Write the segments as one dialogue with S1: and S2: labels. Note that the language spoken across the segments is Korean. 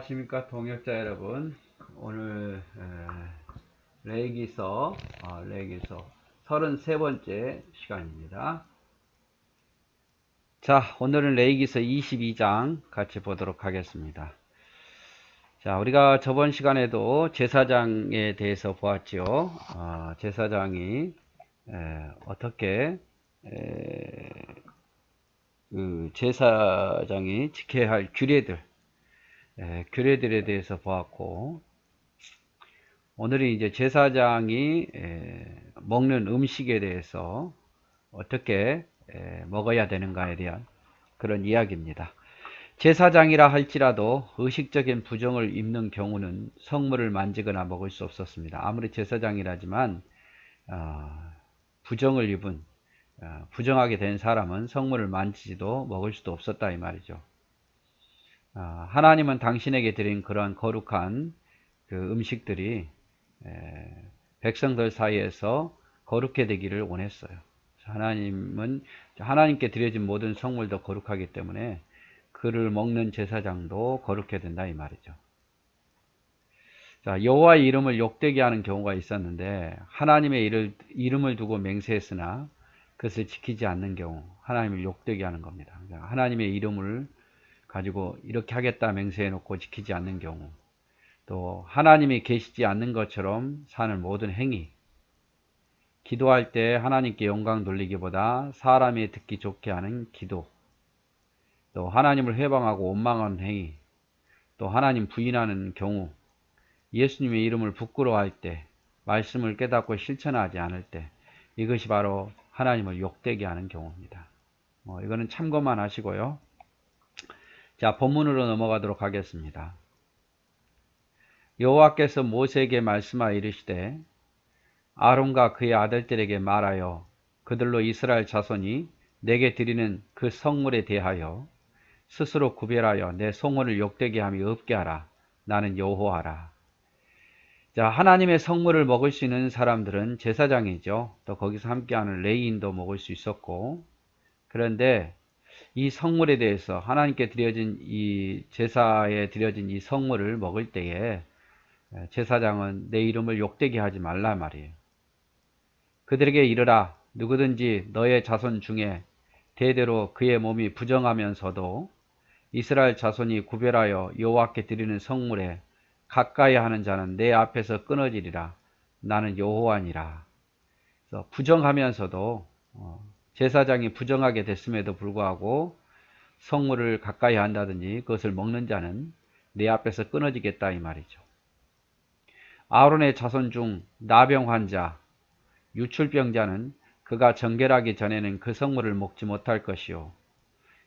S1: 안녕하십니까 동역자 여러분. 오늘 레위기서 33번째 시간입니다. 자, 오늘은 레위기서 22장 같이 보도록 하겠습니다. 자, 우리가 저번 시간에도 제사장에 대해서 보았지요. 제사장이 어떻게 그 제사장이 지켜야 할 규례들에 대해서 보았고, 오늘은 이제 제사장이 먹는 음식에 대해서 어떻게 먹어야 되는가에 대한 그런 이야기입니다. 제사장이라 할지라도 의식적인 부정을 입는 경우는 성물을 만지거나 먹을 수 없었습니다. 아무리 제사장이라지만 부정하게 된 사람은 성물을 만지지도 먹을 수도 없었다 이 말이죠. 하나님은 당신에게 드린 그러한 거룩한 그 음식들이 백성들 사이에서 거룩해 되기를 원했어요. 하나님은 하나님께 드려진 모든 성물도 거룩하기 때문에 그를 먹는 제사장도 거룩해 된다 이 말이죠. 자, 여호와의 이름을 욕되게 하는 경우가 있었는데 하나님의 이름을 두고 맹세했으나 그것을 지키지 않는 경우 하나님을 욕되게 하는 겁니다. 하나님의 이름을 가지고 이렇게 하겠다 맹세해 놓고 지키지 않는 경우, 또 하나님이 계시지 않는 것처럼 사는 모든 행위, 기도할 때 하나님께 영광 돌리기보다 사람이 듣기 좋게 하는 기도, 또 하나님을 회방하고 원망하는 행위, 또 하나님 부인하는 경우, 예수님의 이름을 부끄러워할 때, 말씀을 깨닫고 실천하지 않을 때, 이것이 바로 하나님을 욕되게 하는 경우입니다. 이거는 참고만 하시고요. 자, 본문으로 넘어가도록 하겠습니다. 여호와께서 모세에게 말씀하여 이르시되 아론과 그의 아들들에게 말하여 그들로 이스라엘 자손이 내게 드리는 그 성물에 대하여 스스로 구별하여 내 성물을 욕되게 함이 없게 하라. 나는 여호와라. 자, 하나님의 성물을 먹을 수 있는 사람들은 제사장이죠. 또 거기서 함께하는 레위인도 먹을 수 있었고, 그런데 이 성물에 대해서 하나님께 드려진 이 제사에 드려진 이 성물을 먹을 때에 제사장은 내 이름을 욕되게 하지 말라 말이에요. 그들에게 이르라. 누구든지 너의 자손 중에 대대로 그의 몸이 부정하면서도 이스라엘 자손이 구별하여 여호와께 드리는 성물에 가까이 하는 자는 내 앞에서 끊어지리라. 나는 여호와니라. 그래서 부정하면서도 제사장이 부정하게 됐음에도 불구하고 성물을 가까이 한다든지 그것을 먹는 자는 내 앞에서 끊어지겠다 이 말이죠. 아론의 자손 중 나병 환자, 유출병자는 그가 정결하기 전에는 그 성물을 먹지 못할 것이요.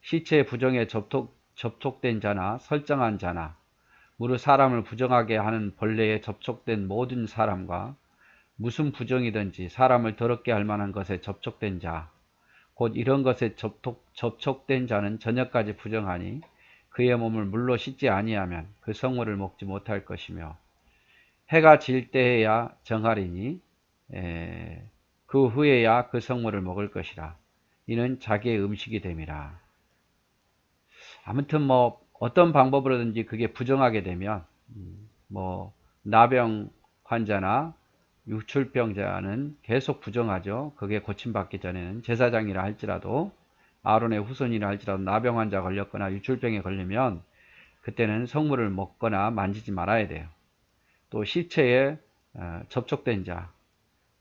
S1: 시체 부정에 접촉된 자나 설정한 자나 무릇 사람을 부정하게 하는 벌레에 접촉된 모든 사람과 무슨 부정이든지 사람을 더럽게 할 만한 것에 접촉된 자, 곧 이런 것에 접촉된 자는 저녁까지 부정하니 그의 몸을 물로 씻지 아니하면 그 성물을 먹지 못할 것이며 해가 질 때에야 정하리니 그 후에야 그 성물을 먹을 것이라. 이는 자기의 음식이 됨이라. 아무튼 어떤 방법으로든지 그게 부정하게 되면 나병 환자나 유출병자는 계속 부정하죠. 그게 고침받기 전에는 제사장이라 할지라도 아론의 후손이라 할지라도 나병 환자 걸렸거나 유출병에 걸리면 그때는 성물을 먹거나 만지지 말아야 돼요. 또 시체에 접촉된 자,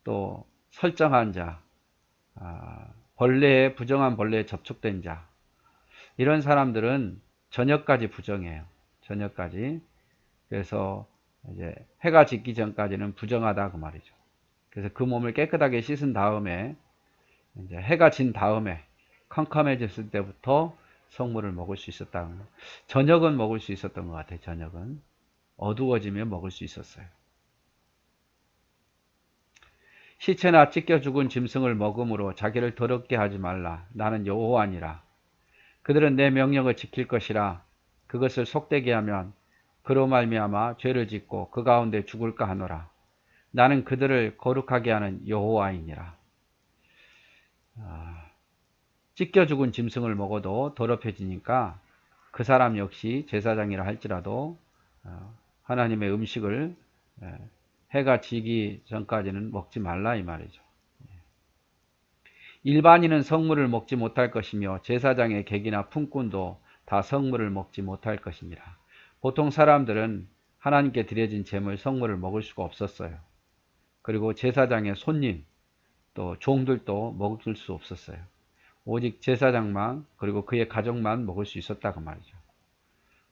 S1: 또 설정한 자, 부정한 벌레에 접촉된 자, 이런 사람들은 저녁까지 부정해요. 저녁까지. 그래서 이제 해가 짓기 전까지는 부정하다 그 말이죠. 그래서 그 몸을 깨끗하게 씻은 다음에 이제 해가 진 다음에 캄캄해졌을 때부터 성물을 먹을 수 있었다. 저녁은 먹을 수 있었던 것 같아요. 저녁은 어두워지면 먹을 수 있었어요. 시체나 찢겨 죽은 짐승을 먹음으로 자기를 더럽게 하지 말라. 나는 여호와니라. 그들은 내 명령을 지킬 것이라. 그것을 속되게 하면 그로 말미암아 죄를 짓고 그 가운데 죽을까 하노라. 나는 그들을 거룩하게 하는 여호와이니라. 찢겨 죽은 짐승을 먹어도 더럽혀지니까 그 사람 역시 제사장이라 할지라도 하나님의 음식을 해가 지기 전까지는 먹지 말라 이 말이죠. 일반인은 성물을 먹지 못할 것이며 제사장의 객이나 품꾼도 다 성물을 먹지 못할 것입니다. 보통 사람들은 하나님께 드려진 제물 성물을 먹을 수가 없었어요. 그리고 제사장의 손님 또 종들도 먹을 수 없었어요. 오직 제사장만 그리고 그의 가족만 먹을 수 있었다고 말이죠.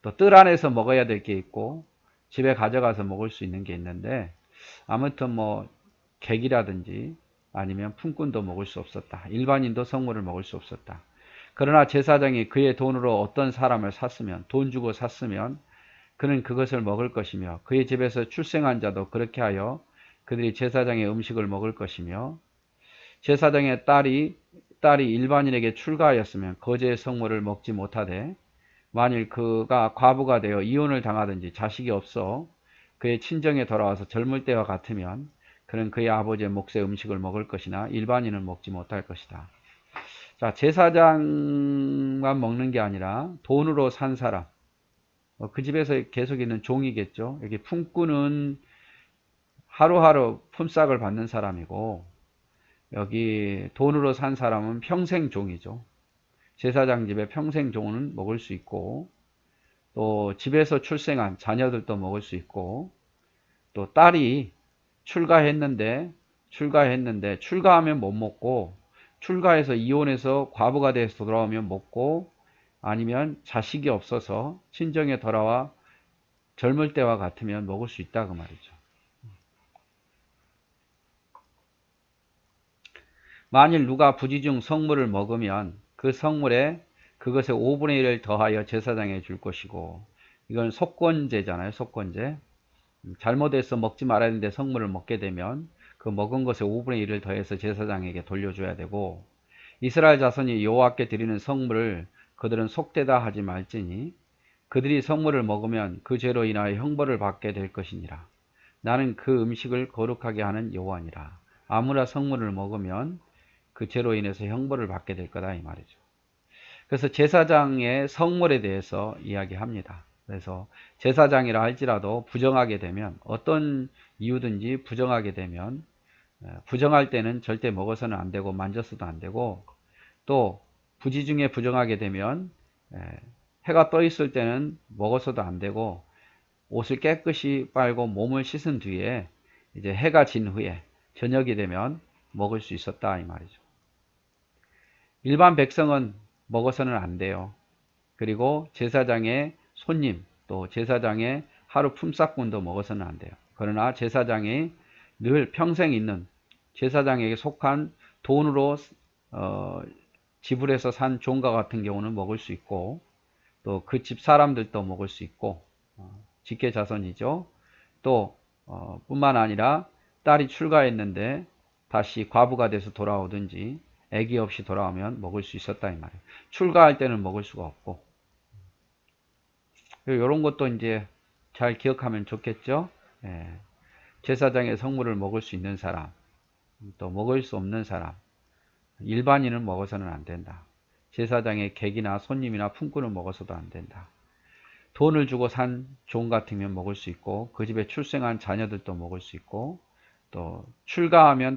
S1: 또 뜰 안에서 먹어야 될 게 있고 집에 가져가서 먹을 수 있는 게 있는데 아무튼 뭐 객이라든지 아니면 품꾼도 먹을 수 없었다. 일반인도 성물을 먹을 수 없었다. 그러나 제사장이 그의 돈으로 어떤 사람을 샀으면 돈 주고 샀으면 그는 그것을 먹을 것이며 그의 집에서 출생한 자도 그렇게 하여 그들이 제사장의 음식을 먹을 것이며 제사장의 딸이 일반인에게 출가하였으면 거제의 성물을 먹지 못하되 만일 그가 과부가 되어 이혼을 당하든지 자식이 없어 그의 친정에 돌아와서 젊을 때와 같으면 그는 그의 아버지의 몫의 음식을 먹을 것이나 일반인은 먹지 못할 것이다. 자, 제사장만 먹는 게 아니라 돈으로 산 사람, 그 집에서 계속 있는 종이겠죠. 여기 품꾼은 하루하루 품삯을 받는 사람이고 여기 돈으로 산 사람은 평생 종이죠. 제사장 집에 평생 종은 먹을 수 있고 또 집에서 출생한 자녀들도 먹을 수 있고 또 딸이 출가했는데 출가하면 못 먹고 출가해서 이혼해서 과부가 돼서 돌아오면 먹고 아니면 자식이 없어서 친정에 돌아와 젊을 때와 같으면 먹을 수 있다고 말이죠. 만일 누가 부지 중 성물을 먹으면 그 성물에 그것의 5분의 1을 더하여 제사장에 줄 것이고 이건 속건제잖아요. 속건제. 잘못해서 먹지 말아야 되는데 성물을 먹게 되면 그 먹은 것의 5분의 1을 더해서 제사장에게 돌려줘야 되고 이스라엘 자손이 여호와께 드리는 성물을 그들은 속되다 하지 말지니 그들이 성물을 먹으면 그 죄로 인하여 형벌을 받게 될 것이니라. 나는 그 음식을 거룩하게 하는 여호와니라. 아무나 성물을 먹으면 그 죄로 인해서 형벌을 받게 될 거다 이 말이죠. 그래서 제사장의 성물에 대해서 이야기합니다. 그래서 제사장이라 할지라도 부정하게 되면 어떤 이유든지 부정하게 되면 부정할 때는 절대 먹어서는 안 되고 만져서도 안 되고 또 부지 중에 부정하게 되면 해가 떠 있을 때는 먹어서도 안 되고 옷을 깨끗이 빨고 몸을 씻은 뒤에 이제 해가 진 후에 저녁이 되면 먹을 수 있었다 이 말이죠. 일반 백성은 먹어서는 안 돼요. 그리고 제사장의 손님 또 제사장의 하루 품삯분도 먹어서는 안 돼요. 그러나 제사장이 늘 평생 있는 제사장에게 속한 돈으로 지불해서 산 종과 같은 경우는 먹을 수 있고 또 그 집 사람들도 먹을 수 있고 직계 자손이죠. 또 뿐만 아니라 딸이 출가했는데 다시 과부가 돼서 돌아오든지 아기 없이 돌아오면 먹을 수 있었다 이 말이에요. 출가할 때는 먹을 수가 없고 이런 것도 이제 잘 기억하면 좋겠죠. 제사장의 성물을 먹을 수 있는 사람 또 먹을 수 없는 사람 일반인은 먹어서는 안 된다. 제사장의 객이나 손님이나 품꾼은 먹어서도 안 된다. 돈을 주고 산 종 같으면 먹을 수 있고 그 집에 출생한 자녀들도 먹을 수 있고 또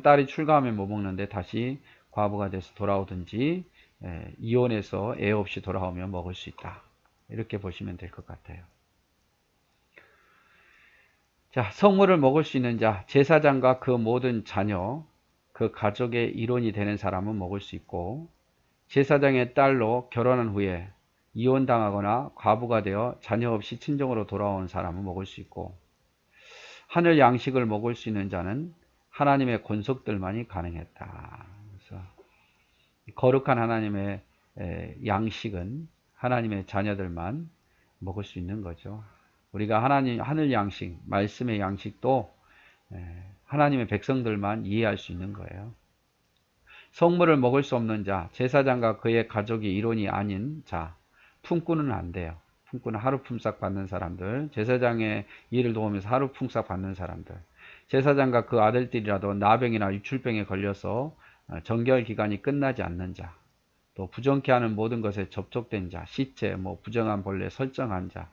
S1: 딸이 출가하면 못 먹는데 다시 과부가 돼서 돌아오든지 이혼해서 애 없이 돌아오면 먹을 수 있다. 이렇게 보시면 될 것 같아요. 자, 성물을 먹을 수 있는 자, 제사장과 그 모든 자녀, 그 가족의 일원이 되는 사람은 먹을 수 있고 제사장의 딸로 결혼한 후에 이혼당하거나 과부가 되어 자녀 없이 친정으로 돌아온 사람은 먹을 수 있고 하늘 양식을 먹을 수 있는 자는 하나님의 권속들만이 가능했다. 그래서 거룩한 하나님의 양식은 하나님의 자녀들만 먹을 수 있는 거죠. 우리가 하늘 양식, 말씀의 양식도 하나님의 백성들만 이해할 수 있는 거예요. 성물을 먹을 수 없는 자, 제사장과 그의 가족이 일원이 아닌 자, 품꾼은 안 돼요. 품꾼은 하루 품삯 받는 사람들, 제사장의 일을 도우면서 하루 품삯 받는 사람들, 제사장과 그 아들들이라도 나병이나 유출병에 걸려서 정결 기간이 끝나지 않는 자, 또 부정케 하는 모든 것에 접촉된 자, 시체, 부정한 본래 설정한 자,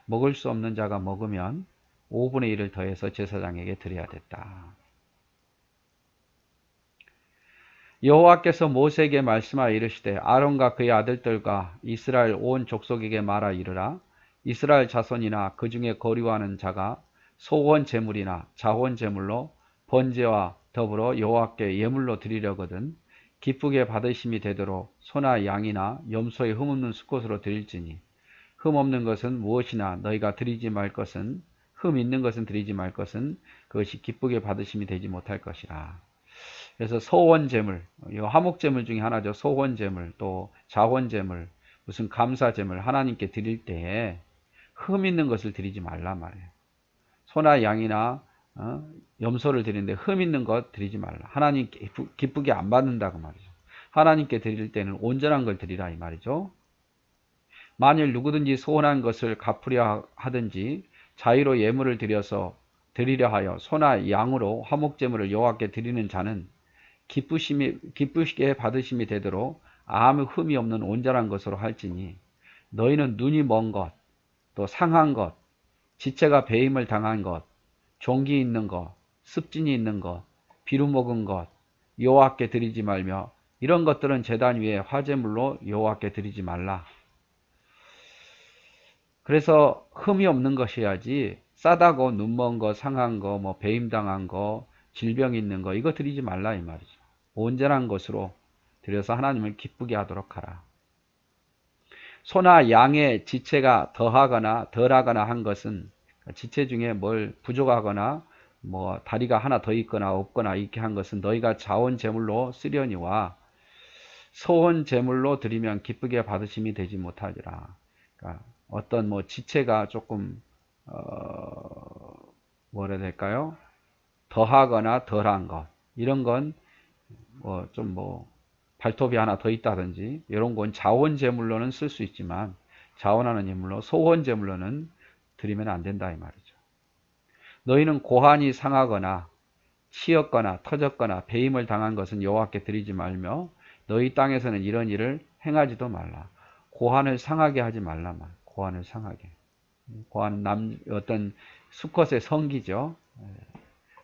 S1: 먹을 수 없는 자가 먹으면 5분의 1을 더해서 제사장에게 드려야 됐다. 여호와께서 모세에게 말씀하여 이르시되 아론과 그의 아들들과 이스라엘 온 족속에게 말하 이르라. 이스라엘 자손이나 그 중에 거류하는 자가 소원 제물이나 자원 제물로 번제와 더불어 여호와께 예물로 드리려거든 기쁘게 받으심이 되도록 소나 양이나 염소의 흠없는 수컷으로 드릴지니 흠 없는 것은 무엇이나 너희가 드리지 말 것은 흠 있는 것은 드리지 말 것은 그것이 기쁘게 받으심이 되지 못할 것이라. 그래서 소원제물, 화목제물 중에 하나죠. 소원제물, 또 자원제물, 무슨 감사제물 하나님께 드릴 때에 흠 있는 것을 드리지 말란 말이에요. 소나 양이나 염소를 드리는데 흠 있는 것 드리지 말라. 하나님 기쁘게 안 받는다고 말이죠. 하나님께 드릴 때는 온전한 걸 드리라 이 말이죠. 만일 누구든지 소원한 것을 갚으려 하든지 자의로 예물을 드리려 하여 소나 양으로 화목제물을 여호와께 드리는 자는 기쁘시게 받으심이 되도록 아무 흠이 없는 온전한 것으로 할지니 너희는 눈이 먼 것, 또 상한 것, 지체가 배임을 당한 것, 종기 있는 것, 습진이 있는 것, 비루 먹은 것 여호와께 드리지 말며 이런 것들은 제단 위에 화제물로 여호와께 드리지 말라. 그래서 흠이 없는 것이야지 싸다고 눈먼 거, 상한 거, 뭐 배임당한 거, 질병 있는 거 이거 드리지 말라 이 말이죠. 온전한 것으로 드려서 하나님을 기쁘게 하도록 하라. 소나 양의 지체가 더하거나 덜하거나 한 것은 지체 중에 뭘 부족하거나 뭐 다리가 하나 더 있거나 없거나 이렇게 한 것은 너희가 자원 제물로 쓰려니와 소원 제물로 드리면 기쁘게 받으심이 되지 못하리라. 그러니까 어떤 뭐 지체가 조금 뭐라 해야 될까요? 더하거나 덜한 것 이런 건 뭐 좀 발톱이 하나 더 있다든지 이런 건 자원 제물로는 쓸 수 있지만 자원하는 예물로 소원 제물로는 드리면 안 된다 이 말이죠. 너희는 고환이 상하거나 치였거나 터졌거나 배임을 당한 것은 여호와께 드리지 말며 너희 땅에서는 이런 일을 행하지도 말라. 고환을 상하게 하지 말라 말. 고환을 상하게. 고환은 어떤 수컷의 성기죠.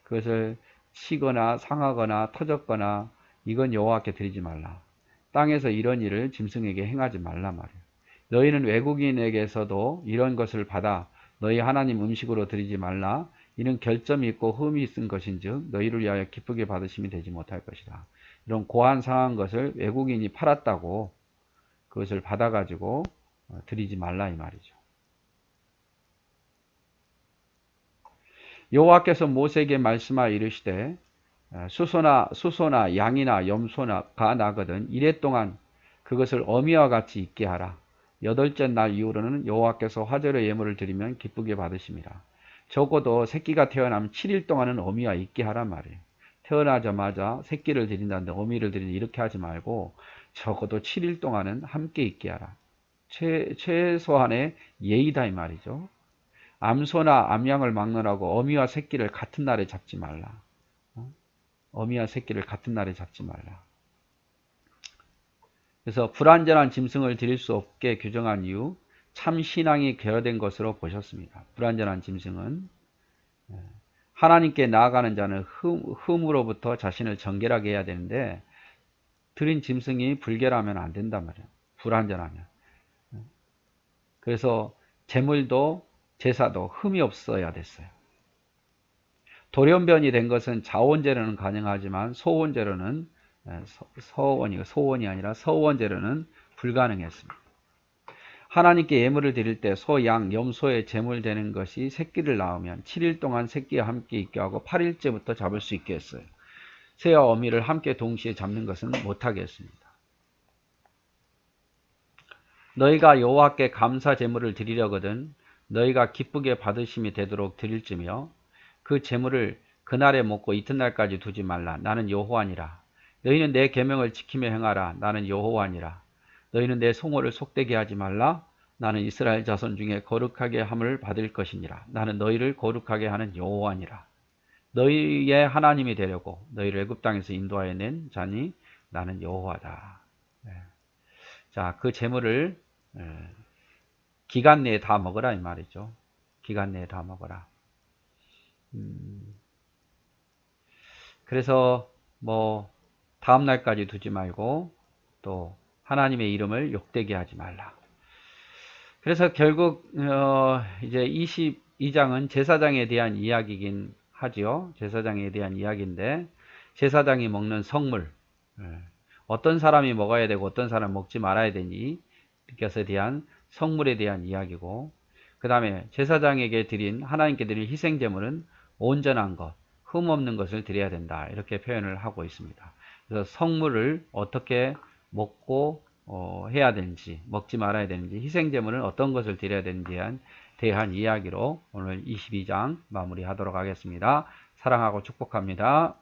S1: 그것을 치거나 상하거나 터졌거나 이건 여호와께 드리지 말라. 땅에서 이런 일을 짐승에게 행하지 말라 말이에요. 너희는 외국인에게서도 이런 것을 받아 너희 하나님 음식으로 드리지 말라. 이는 결점이 있고 흠이 있은 것인즉 너희를 위하여 기쁘게 받으심이 되지 못할 것이다. 이런 고안 상한 것을 외국인이 팔았다고 그것을 받아가지고 드리지 말라 이 말이죠. 여호와께서 모세에게 말씀하여 이르시되 수소나 양이나 염소가 나거든 이래 동안 그것을 어미와 같이 있게 하라. 여덟째 날 이후로는 여호와께서 화제로 예물을 드리면 기쁘게 받으심이라. 적어도 새끼가 태어나면 7일 동안은 어미와 있게 하란 말이에요. 태어나자마자 새끼를 드린다는데 어미를 드린다 이렇게 하지 말고 적어도 7일 동안은 함께 있게 하라. 최소한의 예의다 이 말이죠. 암소나 암양을 막느라고 어미와 새끼를 같은 날에 잡지 말라. 어미와 새끼를 같은 날에 잡지 말라. 그래서 불완전한 짐승을 드릴 수 없게 규정한 이유 참 신앙이 결여된 것으로 보셨습니다. 불완전한 짐승은 하나님께 나아가는 자는 흠으로부터 자신을 정결하게 해야 되는데 드린 짐승이 불결하면 안 된단 말이에요. 불완전하면. 그래서 제물도 제사도 흠이 없어야 됐어요. 돌연변이 된 것은 자원제로는 가능하지만 소원제로는 소원이 아니라 서원제로는 불가능했습니다. 하나님께 예물을 드릴 때 소, 양, 염소의 제물 되는 것이 새끼를 낳으면 7일 동안 새끼와 함께 있게 하고 8일째부터 잡을 수 있게 했어요. 새와 어미를 함께 동시에 잡는 것은 못하게 했습니다. 너희가 여호와께 감사 제물을 드리려거든 너희가 기쁘게 받으심이 되도록 드릴지며 그 제물을 그날에 먹고 이튿날까지 두지 말라. 나는 여호와니라. 너희는 내 계명을 지키며 행하라. 나는 여호와니라. 너희는 내 성호를 속되게 하지 말라. 나는 이스라엘 자손 중에 거룩하게 함을 받을 것이니라. 나는 너희를 거룩하게 하는 여호와니라. 너희의 하나님이 되려고 너희를 애굽 땅에서 인도하여 낸 자니 나는 여호와다. 자, 그 제물을 기간 내에 다 먹어라 이 말이죠. 기간 내에 다 먹어라. 그래서 뭐 다음 날까지 두지 말고 또 하나님의 이름을 욕되게 하지 말라. 그래서 결국 이제 22장은 제사장에 대한 이야기이긴 하지요. 제사장에 대한 이야기인데 제사장이 먹는 성물, 어떤 사람이 먹어야 되고 어떤 사람은 먹지 말아야 되니 것에 대한 성물에 대한 이야기고, 그 다음에 제사장에게 드린 하나님께 드린 희생제물은 온전한 것, 흠없는 것을 드려야 된다, 이렇게 표현을 하고 있습니다. 그래서 성물을 어떻게 먹고 해야 되는지, 먹지 말아야 되는지, 희생제물은 어떤 것을 드려야 되는지에 대한 이야기로 오늘 22장 마무리하도록 하겠습니다. 사랑하고 축복합니다.